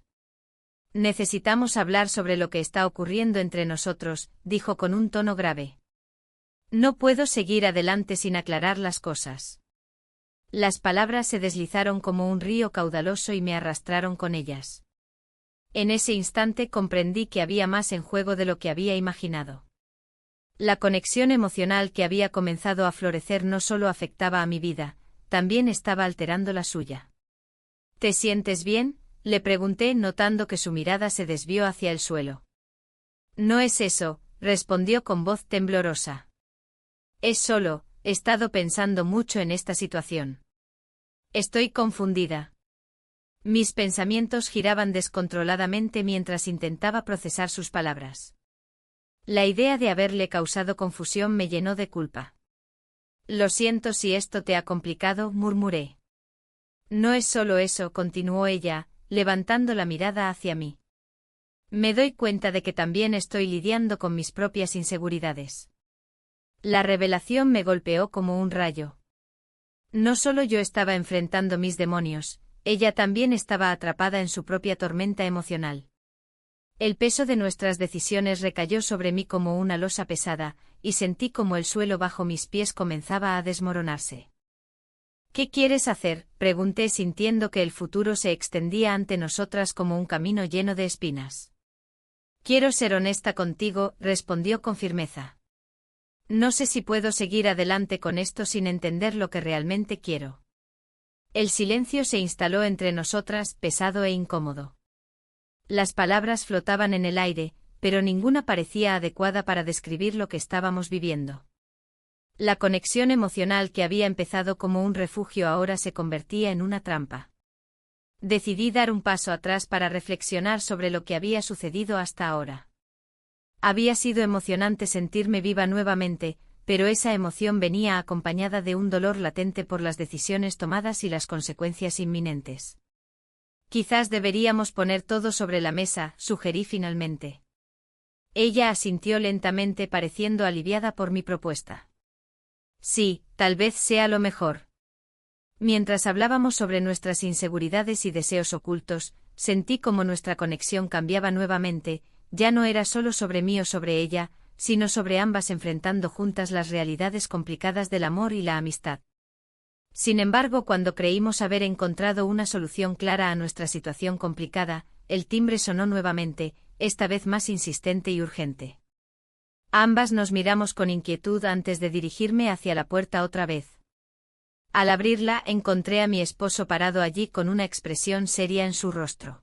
Necesitamos hablar sobre lo que está ocurriendo entre nosotros, dijo con un tono grave. No puedo seguir adelante sin aclarar las cosas. Las palabras se deslizaron como un río caudaloso y me arrastraron con ellas. En ese instante comprendí que había más en juego de lo que había imaginado. La conexión emocional que había comenzado a florecer no solo afectaba a mi vida, también estaba alterando la suya. ¿Te sientes bien?, le pregunté notando que su mirada se desvió hacia el suelo. No es eso, respondió con voz temblorosa. Es solo, he estado pensando mucho en esta situación. Estoy confundida. Mis pensamientos giraban descontroladamente mientras intentaba procesar sus palabras. La idea de haberle causado confusión me llenó de culpa. Lo siento si esto te ha complicado, murmuré. No es solo eso, continuó ella, levantando la mirada hacia mí. Me doy cuenta de que también estoy lidiando con mis propias inseguridades. La revelación me golpeó como un rayo. No solo yo estaba enfrentando mis demonios, ella también estaba atrapada en su propia tormenta emocional. El peso de nuestras decisiones recayó sobre mí como una losa pesada, y sentí como el suelo bajo mis pies comenzaba a desmoronarse. ¿Qué quieres hacer?, pregunté sintiendo que el futuro se extendía ante nosotras como un camino lleno de espinas. Quiero ser honesta contigo, respondió con firmeza. No sé si puedo seguir adelante con esto sin entender lo que realmente quiero. El silencio se instaló entre nosotras, pesado e incómodo. Las palabras flotaban en el aire, pero ninguna parecía adecuada para describir lo que estábamos viviendo. La conexión emocional que había empezado como un refugio ahora se convertía en una trampa. Decidí dar un paso atrás para reflexionar sobre lo que había sucedido hasta ahora. Había sido emocionante sentirme viva nuevamente, pero esa emoción venía acompañada de un dolor latente por las decisiones tomadas y las consecuencias inminentes. Quizás deberíamos poner todo sobre la mesa, sugerí finalmente. Ella asintió lentamente, pareciendo aliviada por mi propuesta. Sí, tal vez sea lo mejor. Mientras hablábamos sobre nuestras inseguridades y deseos ocultos, sentí como nuestra conexión cambiaba nuevamente, ya no era solo sobre mí o sobre ella, sino sobre ambas enfrentando juntas las realidades complicadas del amor y la amistad. Sin embargo, cuando creímos haber encontrado una solución clara a nuestra situación complicada, el timbre sonó nuevamente, esta vez más insistente y urgente. Ambas nos miramos con inquietud antes de dirigirme hacia la puerta otra vez. Al abrirla, encontré a mi esposo parado allí con una expresión seria en su rostro.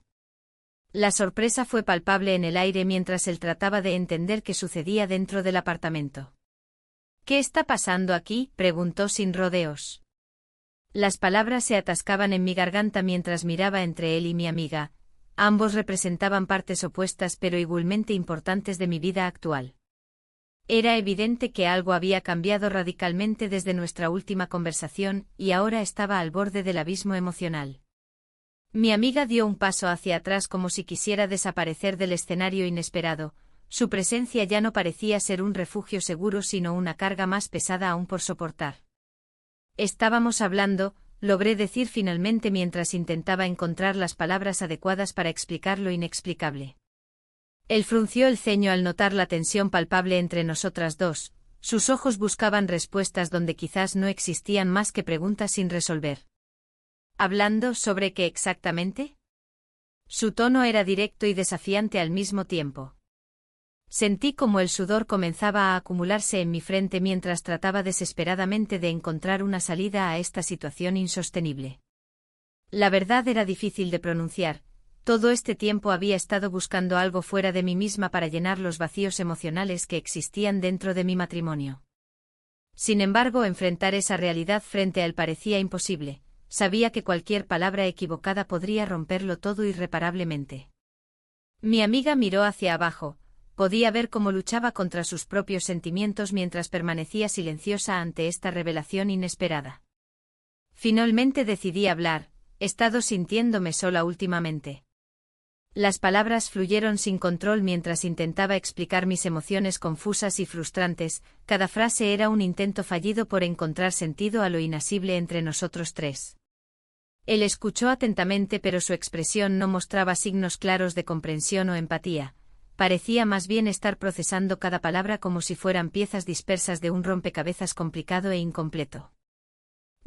La sorpresa fue palpable en el aire mientras él trataba de entender qué sucedía dentro del apartamento. ¿Qué está pasando aquí?, preguntó sin rodeos. Las palabras se atascaban en mi garganta mientras miraba entre él y mi amiga. Ambos representaban partes opuestas pero igualmente importantes de mi vida actual. Era evidente que algo había cambiado radicalmente desde nuestra última conversación, y ahora estaba al borde del abismo emocional. Mi amiga dio un paso hacia atrás como si quisiera desaparecer del escenario inesperado. Su presencia ya no parecía ser un refugio seguro sino una carga más pesada aún por soportar. Estábamos hablando, logré decir finalmente mientras intentaba encontrar las palabras adecuadas para explicar lo inexplicable. Él frunció el ceño al notar la tensión palpable entre nosotras dos, sus ojos buscaban respuestas donde quizás no existían más que preguntas sin resolver. ¿Hablando sobre qué exactamente? Su tono era directo y desafiante al mismo tiempo. Sentí como el sudor comenzaba a acumularse en mi frente mientras trataba desesperadamente de encontrar una salida a esta situación insostenible. La verdad era difícil de pronunciar. Todo este tiempo había estado buscando algo fuera de mí misma para llenar los vacíos emocionales que existían dentro de mi matrimonio. Sin embargo, enfrentar esa realidad frente a él parecía imposible. Sabía que cualquier palabra equivocada podría romperlo todo irreparablemente. Mi amiga miró hacia abajo. Podía ver cómo luchaba contra sus propios sentimientos mientras permanecía silenciosa ante esta revelación inesperada. Finalmente decidí hablar. He estado sintiéndome sola últimamente. Las palabras fluyeron sin control mientras intentaba explicar mis emociones confusas y frustrantes. Cada frase era un intento fallido por encontrar sentido a lo inasible entre nosotros tres. Él escuchó atentamente, pero su expresión no mostraba signos claros de comprensión o empatía. Parecía más bien estar procesando cada palabra como si fueran piezas dispersas de un rompecabezas complicado e incompleto.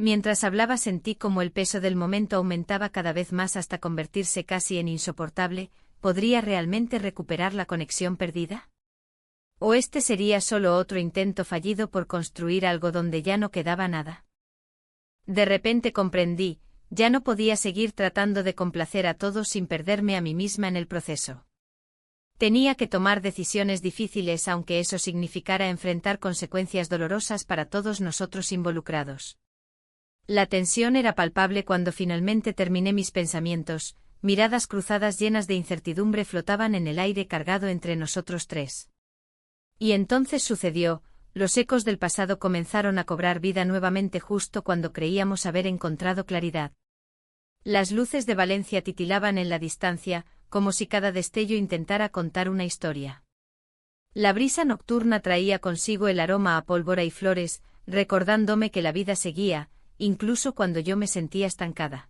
Mientras hablaba sentí como el peso del momento aumentaba cada vez más hasta convertirse casi en insoportable. ¿Podría realmente recuperar la conexión perdida? ¿O este sería solo otro intento fallido por construir algo donde ya no quedaba nada? De repente comprendí, ya no podía seguir tratando de complacer a todos sin perderme a mí misma en el proceso. Tenía que tomar decisiones difíciles aunque eso significara enfrentar consecuencias dolorosas para todos nosotros involucrados. La tensión era palpable cuando finalmente terminé mis pensamientos. Miradas cruzadas llenas de incertidumbre flotaban en el aire cargado entre nosotros tres. Y entonces sucedió, los ecos del pasado comenzaron a cobrar vida nuevamente justo cuando creíamos haber encontrado claridad. Las luces de Valencia titilaban en la distancia, como si cada destello intentara contar una historia. La brisa nocturna traía consigo el aroma a pólvora y flores, recordándome que la vida seguía, incluso cuando yo me sentía estancada.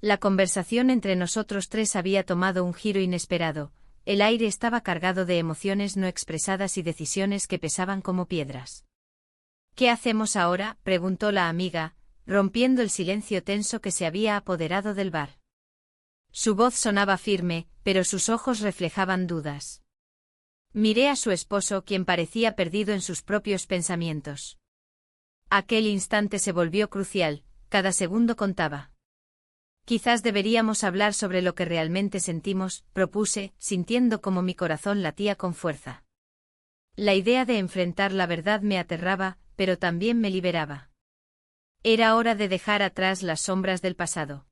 La conversación entre nosotros tres había tomado un giro inesperado. El aire estaba cargado de emociones no expresadas y decisiones que pesaban como piedras. ¿Qué hacemos ahora?, preguntó la amiga, rompiendo el silencio tenso que se había apoderado del bar. Su voz sonaba firme, pero sus ojos reflejaban dudas. Miré a su esposo, quien parecía perdido en sus propios pensamientos. Aquel instante se volvió crucial, cada segundo contaba. Quizás deberíamos hablar sobre lo que realmente sentimos, propuse, sintiendo como mi corazón latía con fuerza. La idea de enfrentar la verdad me aterraba, pero también me liberaba. Era hora de dejar atrás las sombras del pasado.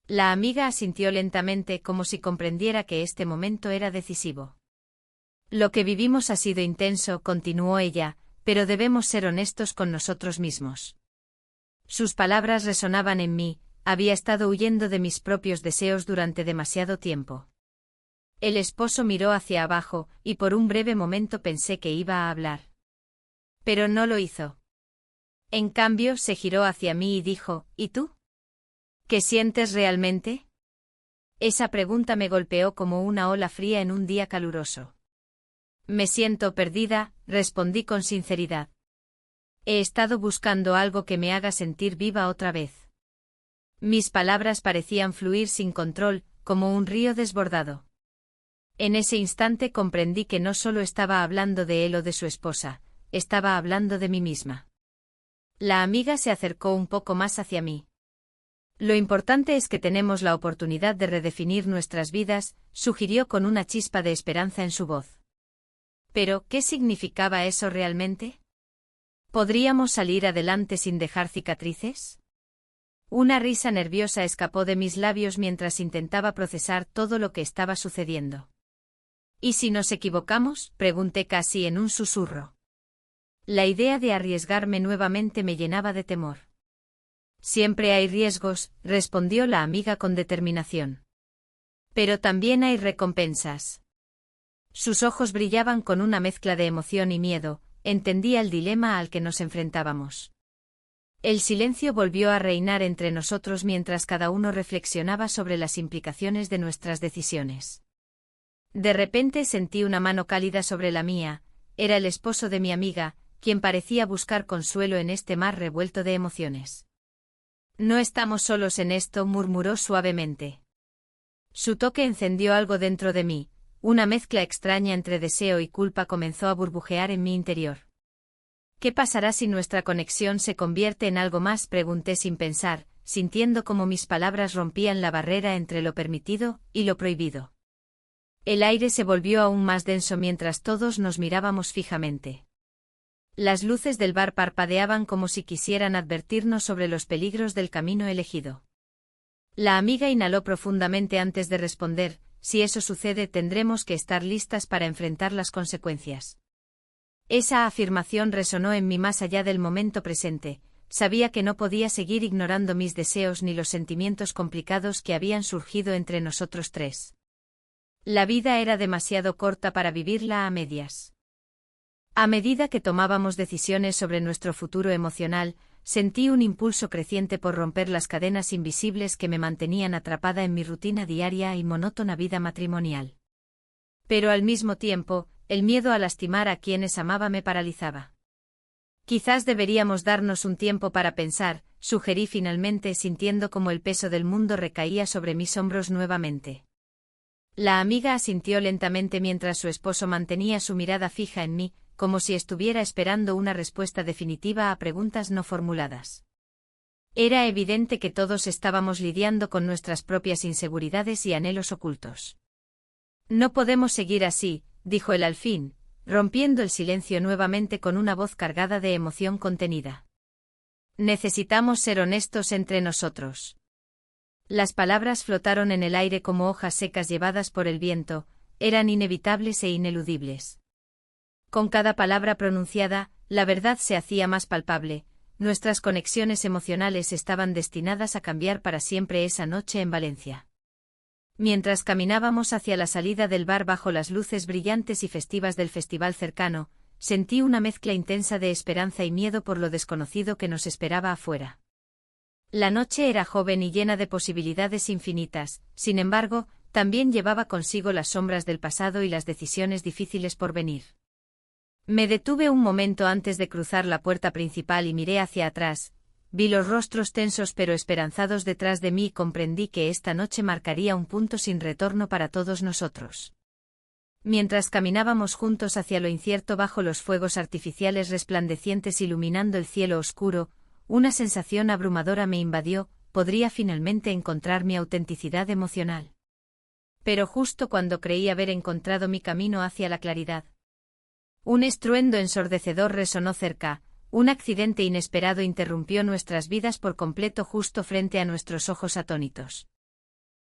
La amiga asintió lentamente como si comprendiera que este momento era decisivo. Lo que vivimos ha sido intenso, continuó ella, pero debemos ser honestos con nosotros mismos. Sus palabras resonaban en mí, había estado huyendo de mis propios deseos durante demasiado tiempo. El esposo miró hacia abajo, y por un breve momento pensé que iba a hablar. Pero no lo hizo. En cambio, se giró hacia mí y dijo, ¿y tú? ¿Qué sientes realmente? Esa pregunta me golpeó como una ola fría en un día caluroso. Me siento perdida, respondí con sinceridad. He estado buscando algo que me haga sentir viva otra vez. Mis palabras parecían fluir sin control, como un río desbordado. En ese instante comprendí que no solo estaba hablando de él o de su esposa, estaba hablando de mí misma. La amiga se acercó un poco más hacia mí. Lo importante es que tenemos la oportunidad de redefinir nuestras vidas, sugirió con una chispa de esperanza en su voz. Pero, ¿qué significaba eso realmente? ¿Podríamos salir adelante sin dejar cicatrices? Una risa nerviosa escapó de mis labios mientras intentaba procesar todo lo que estaba sucediendo. ¿Y si nos equivocamos?, pregunté casi en un susurro. La idea de arriesgarme nuevamente me llenaba de temor. Siempre hay riesgos, respondió la amiga con determinación. Pero también hay recompensas. Sus ojos brillaban con una mezcla de emoción y miedo, entendía el dilema al que nos enfrentábamos. El silencio volvió a reinar entre nosotros mientras cada uno reflexionaba sobre las implicaciones de nuestras decisiones. De repente sentí una mano cálida sobre la mía, era el esposo de mi amiga, quien parecía buscar consuelo en este mar revuelto de emociones. No estamos solos en esto, murmuró suavemente. Su toque encendió algo dentro de mí. Una mezcla extraña entre deseo y culpa comenzó a burbujear en mi interior. ¿Qué pasará si nuestra conexión se convierte en algo más?, pregunté sin pensar, sintiendo cómo mis palabras rompían la barrera entre lo permitido y lo prohibido. El aire se volvió aún más denso mientras todos nos mirábamos fijamente. Las luces del bar parpadeaban como si quisieran advertirnos sobre los peligros del camino elegido. La amiga inhaló profundamente antes de responder: si eso sucede tendremos que estar listas para enfrentar las consecuencias. Esa afirmación resonó en mí más allá del momento presente. Sabía que no podía seguir ignorando mis deseos ni los sentimientos complicados que habían surgido entre nosotros tres. La vida era demasiado corta para vivirla a medias. A medida que tomábamos decisiones sobre nuestro futuro emocional, sentí un impulso creciente por romper las cadenas invisibles que me mantenían atrapada en mi rutina diaria y monótona vida matrimonial. Pero al mismo tiempo, el miedo a lastimar a quienes amaba me paralizaba. Quizás deberíamos darnos un tiempo para pensar, sugerí finalmente, sintiendo como el peso del mundo recaía sobre mis hombros nuevamente. La amiga asintió lentamente mientras su esposo mantenía su mirada fija en mí, como si estuviera esperando una respuesta definitiva a preguntas no formuladas. Era evidente que todos estábamos lidiando con nuestras propias inseguridades y anhelos ocultos. No podemos seguir así, dijo él al fin, rompiendo el silencio nuevamente con una voz cargada de emoción contenida. Necesitamos ser honestos entre nosotros. Las palabras flotaron en el aire como hojas secas llevadas por el viento, eran inevitables e ineludibles. Con cada palabra pronunciada, la verdad se hacía más palpable: nuestras conexiones emocionales estaban destinadas a cambiar para siempre esa noche en Valencia. Mientras caminábamos hacia la salida del bar bajo las luces brillantes y festivas del festival cercano, sentí una mezcla intensa de esperanza y miedo por lo desconocido que nos esperaba afuera. La noche era joven y llena de posibilidades infinitas, sin embargo, también llevaba consigo las sombras del pasado y las decisiones difíciles por venir. Me detuve un momento antes de cruzar la puerta principal y miré hacia atrás. Vi los rostros tensos pero esperanzados detrás de mí y comprendí que esta noche marcaría un punto sin retorno para todos nosotros. Mientras caminábamos juntos hacia lo incierto bajo los fuegos artificiales resplandecientes iluminando el cielo oscuro, una sensación abrumadora me invadió: podría finalmente encontrar mi autenticidad emocional. Pero justo cuando creí haber encontrado mi camino hacia la claridad, un estruendo ensordecedor resonó cerca. Un accidente inesperado interrumpió nuestras vidas por completo justo frente a nuestros ojos atónitos.